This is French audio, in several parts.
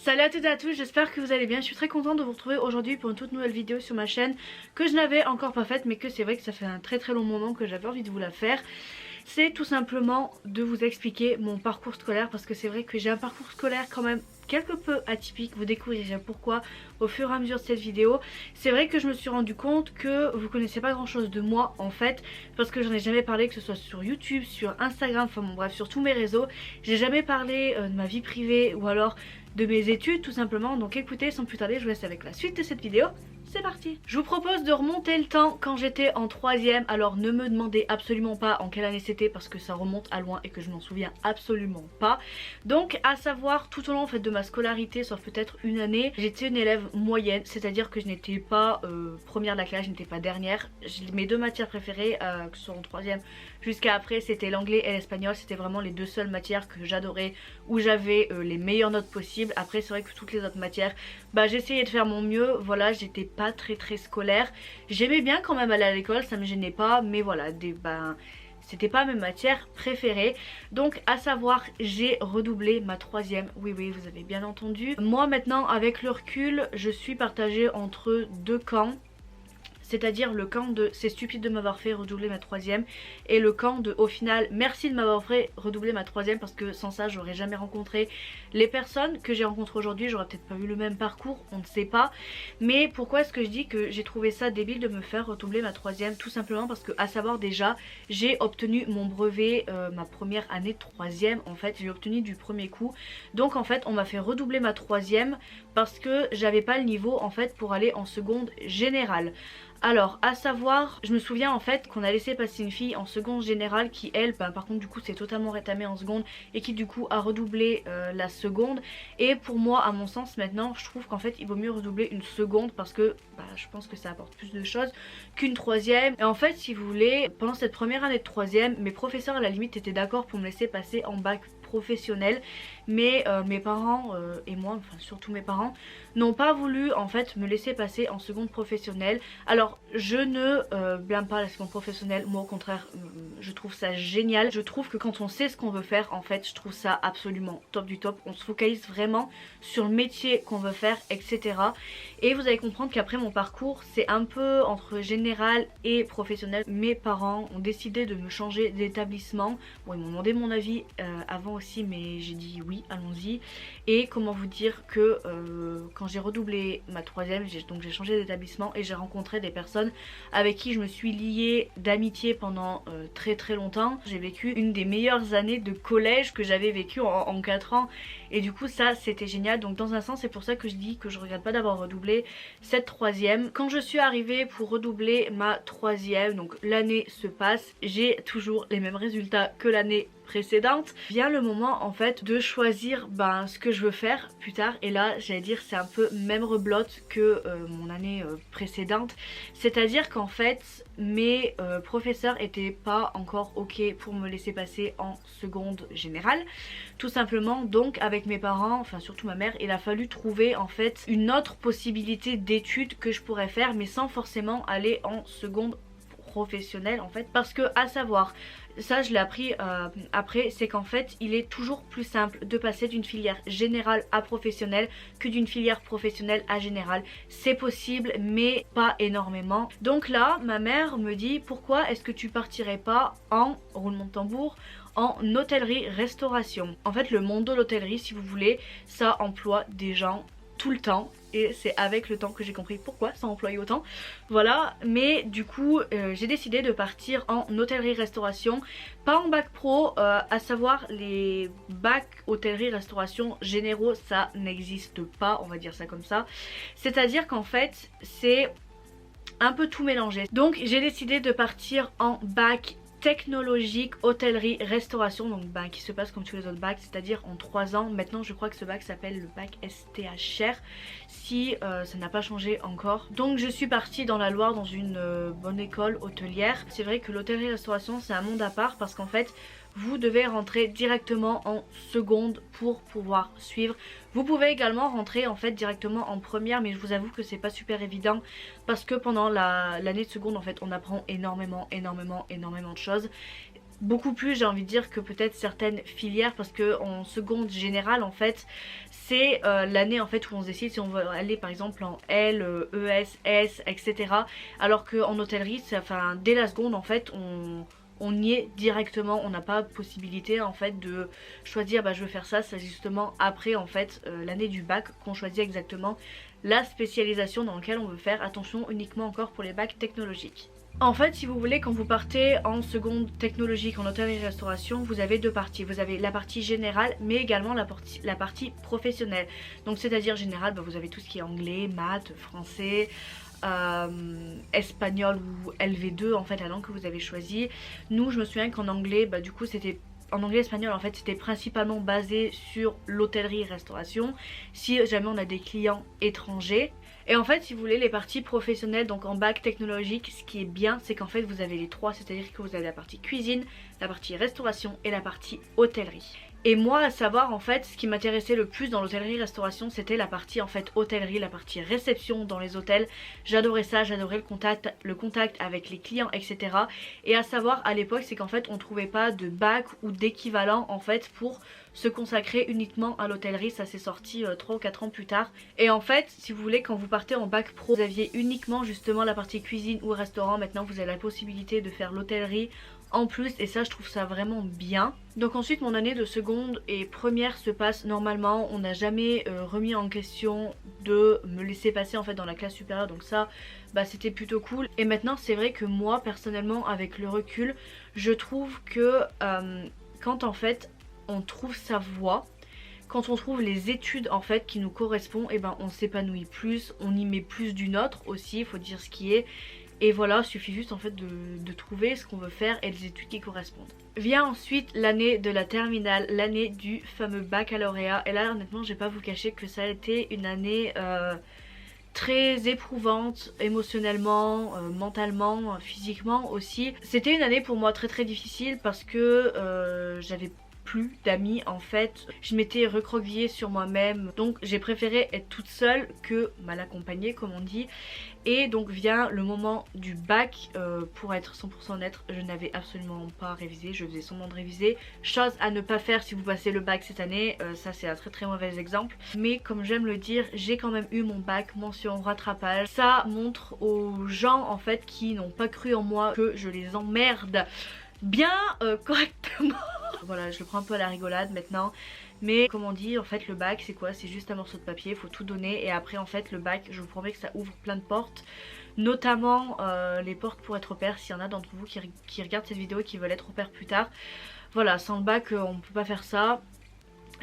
Salut à toutes et à tous, j'espère que vous allez bien. Je suis très contente de vous retrouver aujourd'hui pour une toute nouvelle vidéo sur ma chaîne que je n'avais encore pas faite, mais que c'est vrai que ça fait un très long moment que j'avais envie de vous la faire. C'est tout simplement de vous expliquer mon parcours scolaire, parce que c'est vrai que j'ai un parcours scolaire quand même quelque peu atypique. Vous découvrirez pourquoi au fur et à mesure de cette vidéo. C'est vrai que je me suis rendu compte que vous connaissez pas grand chose de moi en fait, parce que j'en ai jamais parlé, que ce soit sur YouTube, sur Instagram, enfin bon bref, sur tous mes réseaux. J'ai jamais parlé de ma vie privée ou alors de mes études tout simplement. Donc écoutez, sans plus tarder, je vous laisse avec la suite de cette vidéo. C'est parti. Je vous propose de remonter le temps quand j'étais en 3ème. Alors ne me demandez absolument pas en quelle année c'était, parce que ça remonte à loin et que je m'en souviens absolument pas. Donc à savoir, tout au long en fait de ma scolarité, sauf peut-être une année, j'étais une élève moyenne, c'est-à-dire que je n'étais pas première de la classe, je n'étais pas dernière. Mes deux matières préférées, que ce soit en 3ème jusqu'à après, c'était l'anglais et l'espagnol. C'était vraiment les deux seules matières que j'adorais, où j'avais les meilleures notes possibles. Après c'est vrai que toutes les autres matières, j'essayais de faire mon mieux. Voilà, j'étais pas très scolaire. J'aimais bien quand même aller à l'école, ça me gênait pas, mais voilà, c'était pas mes matières préférées. Donc à savoir, j'ai redoublé ma 3ème. Oui vous avez bien entendu. Moi maintenant avec le recul, je suis partagée entre deux camps. C'est-à-dire le camp de c'est stupide de m'avoir fait redoubler ma 3ème, et le camp de au final merci de m'avoir fait redoubler ma 3ème, parce que sans ça j'aurais jamais rencontré les personnes que j'ai rencontrées aujourd'hui. J'aurais peut-être pas eu le même parcours, on ne sait pas. Mais pourquoi est-ce que je dis que j'ai trouvé ça débile de me faire redoubler ma 3ème? Tout simplement parce que à savoir, déjà j'ai obtenu mon brevet ma première année de 3ème. En fait j'ai obtenu du premier coup. Donc en fait on m'a fait redoubler ma 3ème parce que j'avais pas le niveau en fait pour aller en seconde générale. Alors à savoir, je me souviens en fait qu'on a laissé passer une fille en seconde générale qui elle par contre du coup s'est totalement rétamée en seconde, et qui du coup a redoublé la seconde. Et pour moi, à mon sens maintenant, je trouve qu'en fait il vaut mieux redoubler une seconde, parce que je pense que ça apporte plus de choses qu'une 3ème. Et en fait si vous voulez, pendant cette première année de 3ème, mes professeurs à la limite étaient d'accord pour me laisser passer en bac professionnel, mais mes parents et moi, enfin surtout mes parents, n'ont pas voulu en fait me laisser passer en seconde professionnelle. Alors je ne blâme pas la seconde professionnelle, moi au contraire je trouve ça génial. Je trouve que quand on sait ce qu'on veut faire, en fait je trouve ça absolument top du top. On se focalise vraiment sur le métier qu'on veut faire, etc. Et vous allez comprendre qu'après mon parcours c'est un peu entre général et professionnel. Mes parents ont décidé de me changer d'établissement. Bon, ils m'ont demandé mon avis avant aussi, mais j'ai dit oui, allons-y. Et comment vous dire que quand j'ai redoublé ma 3ème, j'ai changé d'établissement, et j'ai rencontré des personnes avec qui je me suis liée d'amitié pendant très longtemps. J'ai vécu une des meilleures années de collège que j'avais vécu en 4 ans, et du coup ça c'était génial. Donc dans un sens c'est pour ça que je dis que je regrette pas d'avoir redoublé cette 3ème. Quand je suis arrivée pour redoubler ma 3ème, donc l'année se passe, j'ai toujours les mêmes résultats que l'année précédente. Vient le moment en fait de choisir ce que je veux faire plus tard, et là j'allais dire c'est un peu même reblote que mon année précédente. C'est à dire qu'en fait mes professeurs étaient pas encore ok pour me laisser passer en seconde générale, tout simplement. Donc avec mes parents, enfin surtout ma mère, il a fallu trouver en fait une autre possibilité d'études que je pourrais faire, mais sans forcément aller en seconde professionnelle en fait. Parce que à savoir, ça je l'ai appris après, c'est qu'en fait il est toujours plus simple de passer d'une filière générale à professionnelle que d'une filière professionnelle à générale. C'est possible mais pas énormément. Donc là ma mère me dit pourquoi est-ce que tu partirais pas en roulement de tambour, en hôtellerie restauration. En fait le monde de l'hôtellerie, si vous voulez, ça emploie des gens tout le temps, et c'est avec le temps que j'ai compris pourquoi ça employait autant. Voilà, mais du coup j'ai décidé de partir en hôtellerie restauration, pas en bac pro. À savoir, les bacs hôtellerie restauration généraux ça n'existe pas, on va dire ça comme ça. C'est à dire qu'en fait c'est un peu tout mélangé. Donc j'ai décidé de partir en bac technologique hôtellerie restauration, donc qui se passe comme tous les autres bacs, c'est-à-dire en 3 ans. Maintenant je crois que ce bac s'appelle le bac STHR, si ça n'a pas changé encore. Donc je suis partie dans la Loire dans une bonne école hôtelière. C'est vrai que l'hôtellerie restauration c'est un monde à part, parce qu'en fait vous devez rentrer directement en seconde pour pouvoir suivre. Vous pouvez également rentrer en fait directement en première, mais je vous avoue que c'est pas super évident, parce que pendant l'année de seconde en fait on apprend énormément de choses. beaucoup plus, j'ai envie de dire, que peut-être certaines filières, parce que en seconde générale en fait c'est l'année en fait où on se décide si on veut aller par exemple en L, ES, S, etc. Alors qu'en hôtellerie, enfin, dès la seconde en fait on y est directement, on n'a pas possibilité en fait de choisir bah je veux faire ça, c'est justement après en fait l'année du bac qu'on choisit exactement la spécialisation dans laquelle on veut faire. Attention, uniquement encore pour les bacs technologiques. En fait, si vous voulez, quand vous partez en seconde technologique en hôtellerie-restauration, vous avez deux parties. Vous avez la partie générale, mais également la partie professionnelle. Donc c'est-à-dire générale, bah, vous avez tout ce qui est anglais, maths, français, espagnol ou LV2, en fait la langue que vous avez choisie. Nous, je me souviens qu'en anglais, bah, du coup c'était... En anglais espagnol en fait c'était principalement basé sur l'hôtellerie-restauration si jamais on a des clients étrangers. Et en fait si vous voulez les parties professionnelles donc en bac technologique, ce qui est bien c'est qu'en fait vous avez les trois, c'est-à-dire que vous avez la partie cuisine, la partie restauration et la partie hôtellerie. Et moi à savoir en fait ce qui m'intéressait le plus dans l'hôtellerie restauration c'était la partie en fait hôtellerie, la partie réception dans les hôtels. J'adorais ça, j'adorais le contact avec les clients etc. Et à savoir à l'époque c'est qu'en fait on trouvait pas de bac ou d'équivalent en fait pour se consacrer uniquement à l'hôtellerie. Ça s'est sorti 3 ou 4 ans plus tard. Et en fait si vous voulez quand vous partez en bac pro vous aviez uniquement justement la partie cuisine ou restaurant. Maintenant vous avez la possibilité de faire l'hôtellerie en plus et ça je trouve ça vraiment bien. Donc ensuite mon année de seconde et première se passe normalement, on n'a jamais remis en question de me laisser passer en fait dans la classe supérieure, donc ça bah c'était plutôt cool. Et maintenant c'est vrai que moi personnellement avec le recul je trouve que quand en fait on trouve sa voie, quand on trouve les études en fait qui nous correspondent, et ben on s'épanouit plus, on y met plus du nôtre aussi, il faut dire ce qui est. Et voilà, il suffit juste en fait de trouver ce qu'on veut faire et les études qui correspondent. Vient ensuite l'année de la terminale, l'année du fameux baccalauréat. Et là honnêtement je vais pas vous cacher que ça a été une année très éprouvante émotionnellement, mentalement, physiquement aussi. C'était une année pour moi très difficile parce que j'avais plus d'amis en fait, je m'étais recroquevillée sur moi-même, donc j'ai préféré être toute seule que mal accompagnée comme on dit. Et donc vient le moment du bac, pour être 100% honnête je n'avais absolument pas révisé, je faisais semblant de réviser, chose à ne pas faire si vous passez le bac cette année, ça c'est un très mauvais exemple. Mais comme j'aime le dire, j'ai quand même eu mon bac, mention rattrapage. Ça montre aux gens en fait qui n'ont pas cru en moi que je les emmerde bien correctement. Voilà, je le prends un peu à la rigolade maintenant. Mais comme on dit en fait le bac c'est quoi? C'est juste un morceau de papier, il faut tout donner. Et après en fait le bac je vous promets que ça ouvre plein de portes. Notamment les portes pour être au pair, s'il y en a d'entre vous qui regardent cette vidéo et qui veulent être au pair plus tard. Voilà, sans le bac on ne peut pas faire ça,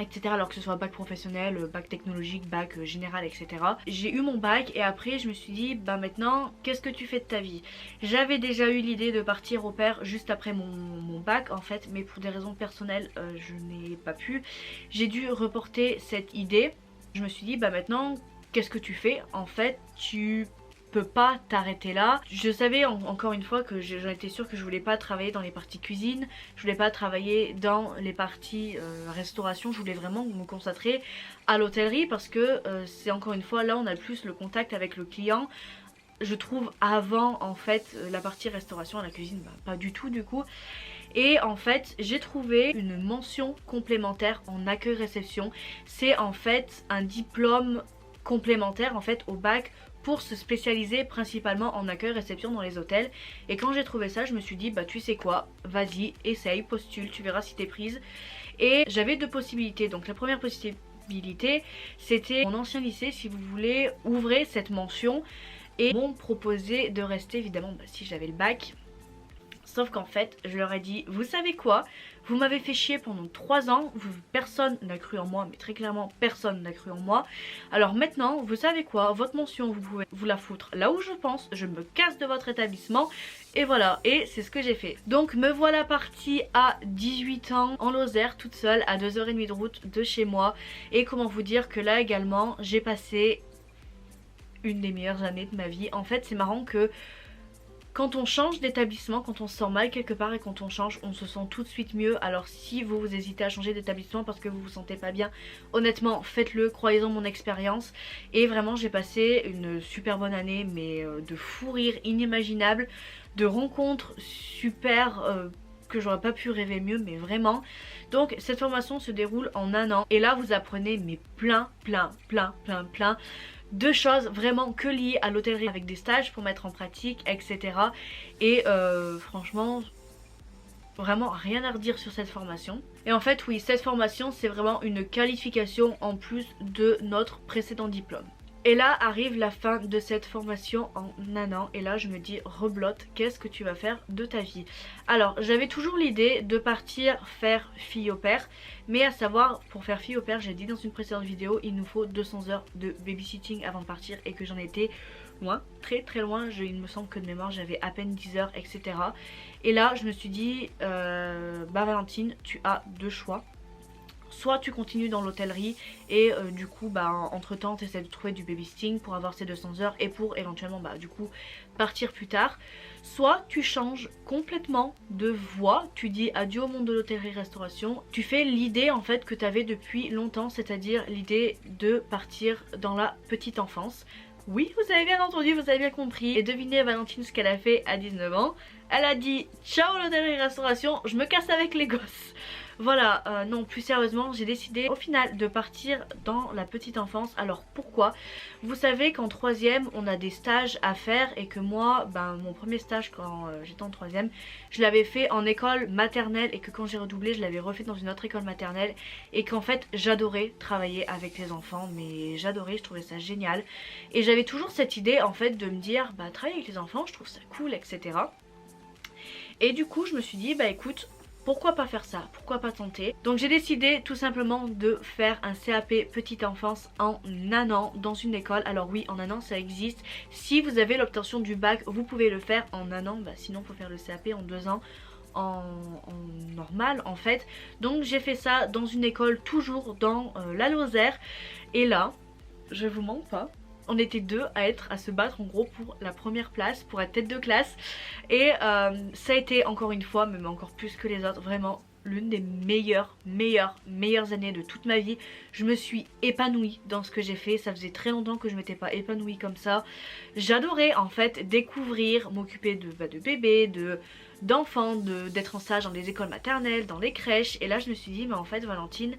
etc. Alors que ce soit bac professionnel, bac technologique, bac général, etc. J'ai eu mon bac et après je me suis dit bah maintenant qu'est-ce que tu fais de ta vie? J'avais déjà eu l'idée de partir au pair juste après mon bac en fait, mais pour des raisons personnelles je n'ai pas pu. J'ai dû reporter cette idée. Je me suis dit bah maintenant qu'est-ce que tu fais? En fait tu peux pas t'arrêter là. Je savais encore une fois que j'en étais sûre que je voulais pas travailler dans les parties cuisine, je voulais pas travailler dans les parties restauration, je voulais vraiment me concentrer à l'hôtellerie parce que c'est encore une fois là on a plus le contact avec le client. Je trouve avant en fait la partie restauration, la cuisine bah, pas du tout du coup. Et en fait j'ai trouvé une mention complémentaire en accueil réception. C'est en fait un diplôme complémentaire en fait au bac pour se spécialiser principalement en accueil réception dans les hôtels. Et quand j'ai trouvé ça je me suis dit bah tu sais quoi, vas-y essaye, postule, tu verras si t'es prise. Et j'avais deux possibilités. Donc la première possibilité c'était mon ancien lycée, si vous voulez ouvrir cette mention et m'ont proposé de rester évidemment bah, si j'avais le bac. Sauf qu'en fait je leur ai dit vous savez quoi, vous m'avez fait chier pendant 3 ans, personne n'a cru en moi, mais très clairement personne n'a cru en moi. Alors maintenant vous savez quoi, votre mention vous pouvez vous la foutre là où je pense, je me casse de votre établissement. Et voilà, et c'est ce que j'ai fait. Donc me voilà partie à 18 ans en Lozère toute seule à 2h30 de route de chez moi. Et comment vous dire que là également j'ai passé une des meilleures années de ma vie. En fait c'est marrant que quand on change d'établissement, quand on se sent mal quelque part et quand on change, on se sent tout de suite mieux. Alors si vous hésitez à changer d'établissement parce que vous vous sentez pas bien, honnêtement faites-le, croyez en mon expérience. Et vraiment j'ai passé une super bonne année, mais de fou rire inimaginable, de rencontres super que j'aurais pas pu rêver mieux, mais vraiment. Donc cette formation se déroule en un an et là vous apprenez mais plein de choses vraiment que liées à l'hôtellerie, avec des stages pour mettre en pratique, etc. Et franchement, vraiment rien à redire sur cette formation. Et en fait oui, cette formation c'est vraiment une qualification en plus de notre précédent diplôme. Et là arrive la fin de cette formation en un an et là je me dis reblote, qu'est-ce que tu vas faire de ta vie? Alors j'avais toujours l'idée de partir faire fille au père, mais à savoir pour faire fille au père, j'ai dit dans une précédente vidéo, il nous faut 200 heures de babysitting avant de partir et que j'en étais loin, très loin. Il me semble que de mémoire j'avais à peine 10 heures, etc. Et là je me suis dit bah Valentine, tu as deux choix. Soit tu continues dans l'hôtellerie et du coup bah entre temps tu essaies de trouver du babysitting pour avoir ces 200 heures et pour éventuellement bah du coup partir plus tard. Soit tu changes complètement de voie, tu dis adieu au monde de l'hôtellerie restauration, tu fais l'idée en fait que tu avais depuis longtemps, c'est-à-dire l'idée de partir dans la petite enfance. Oui, vous avez bien entendu, vous avez bien compris. Et devinez Valentine ce qu'elle a fait à 19 ans. Elle a dit ciao l'hôtellerie restauration, je me casse avec les gosses. Voilà, non, plus sérieusement, j'ai décidé au final de partir dans la petite enfance. Alors pourquoi? Vous savez qu'en troisième, on a des stages à faire et que moi, ben, mon premier stage quand j'étais en troisième, je l'avais fait en école maternelle et que quand j'ai redoublé, je l'avais refait dans une autre école maternelle et qu'en fait, j'adorais travailler avec les enfants, mais j'adorais, je trouvais ça génial. Et j'avais toujours cette idée en fait de me dire, bah travailler avec les enfants, je trouve ça cool, etc. Et du coup, je me suis dit, bah écoute, pourquoi pas faire ça? Pourquoi pas tenter? Donc j'ai décidé tout simplement de faire un CAP petite enfance en un an dans une école. Alors oui, en un an ça existe. Si vous avez l'obtention du bac, vous pouvez le faire en un an. Bah, sinon il faut faire le CAP en 2 ans. En normal en fait. Donc j'ai fait ça dans une école toujours dans la Lozère. Et là, je vous mens pas, on était deux à se battre en gros pour la première place, pour être tête de classe. Et ça a été encore une fois, même encore plus que les autres, vraiment l'une des meilleures années de toute ma vie. Je me suis épanouie dans ce que j'ai fait. Ça faisait très longtemps que je m'étais pas épanouie comme ça. J'adorais en fait découvrir, m'occuper de bébés, d'enfants, d'être en stage dans les écoles maternelles, dans les crèches. Et là je me suis dit mais en fait Valentine,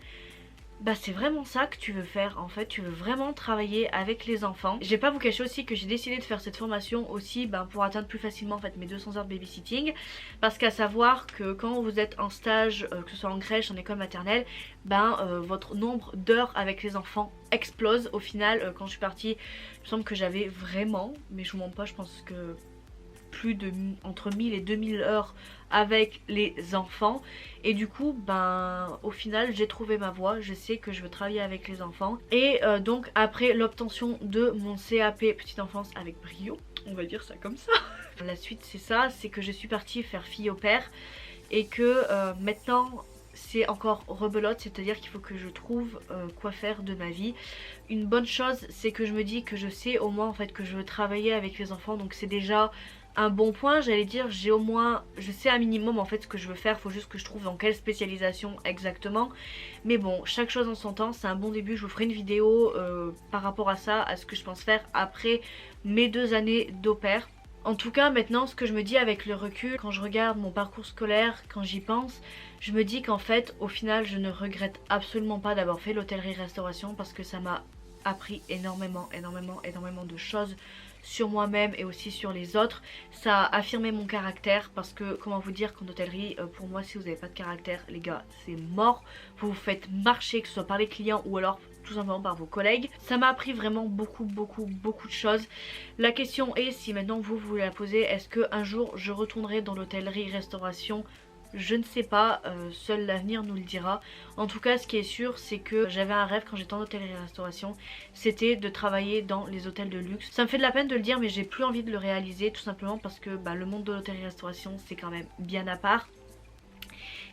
bah c'est vraiment ça que tu veux faire en fait, tu veux vraiment travailler avec les enfants. Je vais pas vous cacher aussi que j'ai décidé de faire cette formation aussi pour atteindre plus facilement en fait mes 200 heures de babysitting, parce qu'à savoir que quand vous êtes en stage, que ce soit en crèche, en école maternelle, votre nombre d'heures avec les enfants explose. Au final quand je suis partie, il me semble que j'avais vraiment, mais je vous mens pas, je pense que plus de entre 1000 et 2000 heures avec les enfants. Et du coup au final j'ai trouvé ma voie, je sais que je veux travailler avec les enfants. Et donc après l'obtention de mon CAP petite enfance avec brio, on va dire ça comme ça, la suite c'est ça, c'est que je suis partie faire fille au père et que maintenant c'est encore rebelote, c'est-à-dire qu'il faut que je trouve quoi faire de ma vie. Une bonne chose c'est que je me dis que je sais au moins en fait que je veux travailler avec les enfants, donc c'est déjà un bon point, j'allais dire. J'ai au moins, je sais un minimum en fait ce que je veux faire, faut juste que je trouve dans quelle spécialisation exactement. Mais bon, chaque chose en son temps, c'est un bon début. Je vous ferai une vidéo par rapport à ça, à ce que je pense faire après mes 2 années d'au pair. En tout cas maintenant ce que je me dis avec le recul, quand je regarde mon parcours scolaire, quand j'y pense, je me dis qu'en fait au final je ne regrette absolument pas d'avoir fait l'hôtellerie-restauration, parce que ça m'a appris énormément de choses sur moi-même et aussi sur les autres. Ça a affirmé mon caractère, parce que comment vous dire qu'en hôtellerie, pour moi si vous n'avez pas de caractère les gars c'est mort, vous vous faites marcher, que ce soit par les clients ou alors tout simplement par vos collègues. Ça m'a appris vraiment beaucoup de choses. La question est, si maintenant vous voulez la poser, est-ce que un jour je retournerai dans l'hôtellerie restauration? Je ne sais pas, seul l'avenir nous le dira. En tout cas ce qui est sûr c'est que j'avais un rêve quand j'étais en hôtellerie-restauration, c'était de travailler dans les hôtels de luxe. Ça me fait de la peine de le dire mais j'ai plus envie de le réaliser, tout simplement parce que le monde de l'hôtellerie-restauration c'est quand même bien à part.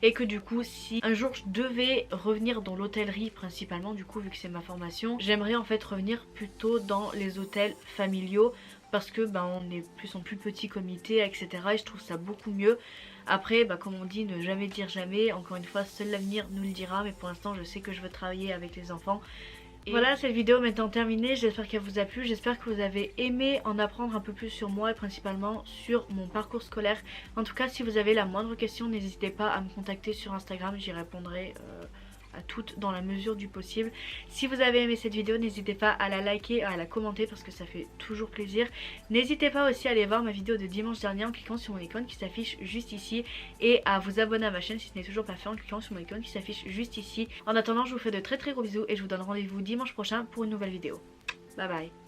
Et que du coup si un jour je devais revenir dans l'hôtellerie principalement, du coup vu que c'est ma formation, j'aimerais en fait revenir plutôt dans les hôtels familiaux, parce que on est plus en plus petit comité, etc. et je trouve ça beaucoup mieux. Après comme on dit, ne jamais dire jamais, encore une fois seul l'avenir nous le dira, mais pour l'instant je sais que je veux travailler avec les enfants. Voilà, cette vidéo m'étant terminée, j'espère qu'elle vous a plu, j'espère que vous avez aimé en apprendre un peu plus sur moi et principalement sur mon parcours scolaire. En tout cas, si vous avez la moindre question, n'hésitez pas à me contacter sur Instagram, j'y répondrai à toutes dans la mesure du possible. Si vous avez aimé cette vidéo, n'hésitez pas à la liker, à la commenter parce que ça fait toujours plaisir. N'hésitez pas aussi à aller voir ma vidéo de dimanche dernier en cliquant sur mon icône qui s'affiche juste ici et à vous abonner à ma chaîne si ce n'est toujours pas fait en cliquant sur mon icône qui s'affiche juste ici. En attendant, je vous fais de très gros bisous et je vous donne rendez-vous dimanche prochain pour une nouvelle vidéo. Bye bye.